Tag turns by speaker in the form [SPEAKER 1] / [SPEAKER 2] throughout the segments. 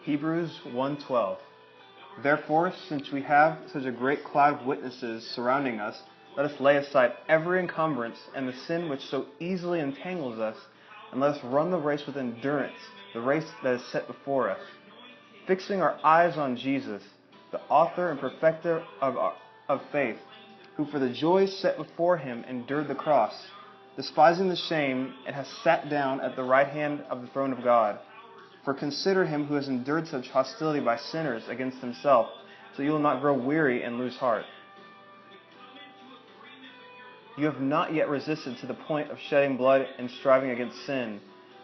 [SPEAKER 1] Hebrews 1:12. Therefore, since we have such a great cloud of witnesses surrounding us, let us lay aside every encumbrance and the sin which so easily entangles us, and let us run the race with endurance, the race that is set before us, fixing our eyes on Jesus, the author and perfecter of faith, who for the joy set before him endured the cross, despising the shame, and has sat down at the right hand of the throne of God. For consider him who has endured such hostility by sinners against himself, so you will not grow weary and lose heart. You have not yet resisted to the point of shedding blood and striving against sin,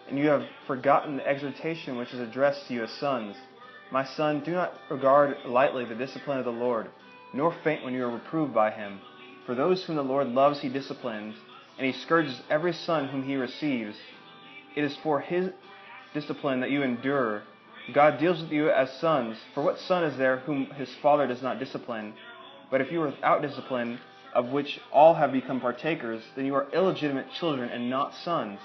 [SPEAKER 1] and you have forgotten the exhortation which is addressed to you as sons. My son, do not regard lightly the discipline of the Lord, nor faint when you are reproved by him. For those whom the Lord loves he disciplines, and he scourges every son whom he receives. It is for his discipline that you endure. God deals with you as sons. For what son is there whom his father does not discipline? But if you are without discipline, of which all have become partakers, then you are illegitimate children and not sons.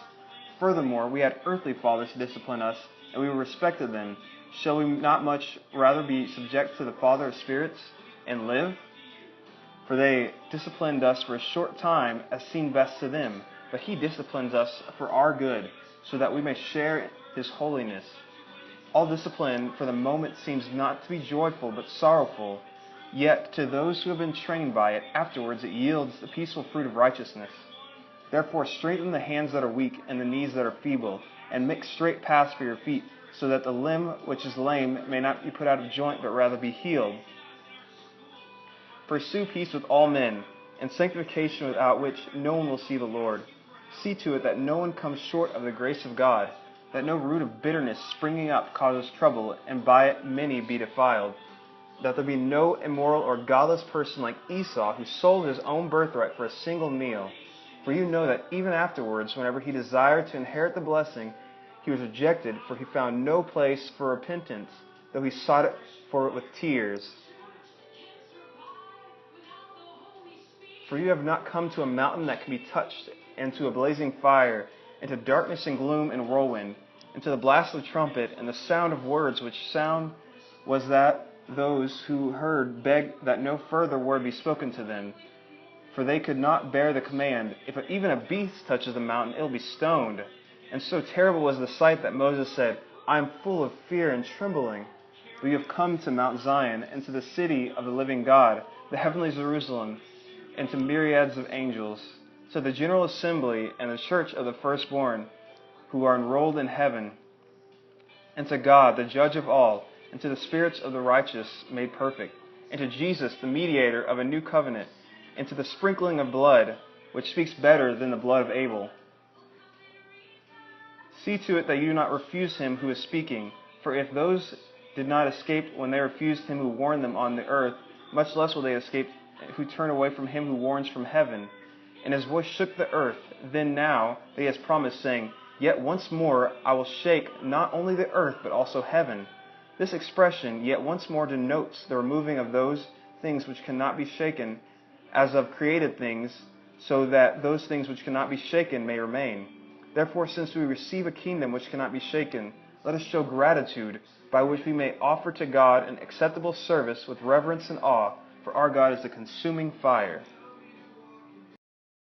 [SPEAKER 1] Furthermore, we had earthly fathers to discipline us, and we respected them. Shall we not much rather be subject to the Father of spirits and live? For they disciplined us for a short time as seemed best to them, but he disciplines us for our good, so that we may share his holiness. All discipline for the moment seems not to be joyful but sorrowful, yet to those who have been trained by it, afterwards it yields the peaceful fruit of righteousness. Therefore strengthen the hands that are weak and the knees that are feeble, and make straight paths for your feet, so that the limb which is lame may not be put out of joint but rather be healed. Pursue peace with all men, and sanctification without which no one will see the Lord. See to it that no one comes short of the grace of God, that no root of bitterness springing up causes trouble, and by it many be defiled. That there be no immoral or godless person like Esau, who sold his own birthright for a single meal. For you know that even afterwards, whenever he desired to inherit the blessing, he was rejected, for he found no place for repentance, though he sought it for it with tears. For you have not come to a mountain that can be touched, and to a blazing fire, and to darkness and gloom and whirlwind, and to the blast of the trumpet, and the sound of words, which sound was that those who heard begged that no further word be spoken to them. For they could not bear the command, if even a beast touches the mountain, it will be stoned. And so terrible was the sight that Moses said, I am full of fear and trembling. But you have come to Mount Zion, and to the city of the living God, the heavenly Jerusalem, and to myriads of angels, to the general assembly and the church of the firstborn, who are enrolled in heaven, and to God, the judge of all, and to the spirits of the righteous made perfect, and to Jesus, the mediator of a new covenant, and to the sprinkling of blood, which speaks better than the blood of Abel. See to it that you do not refuse him who is speaking, for if those did not escape when they refused him who warned them on the earth, much less will they escape who turn away from him who warns from heaven. And his voice shook the earth. Then now he has promised, saying, Yet once more I will shake not only the earth, but also heaven. This expression, yet once more, denotes the removing of those things which cannot be shaken, as of created things, so that those things which cannot be shaken may remain. Therefore, since we receive a kingdom which cannot be shaken, let us show gratitude, by which we may offer to God an acceptable service with reverence and awe, for our God is a consuming fire.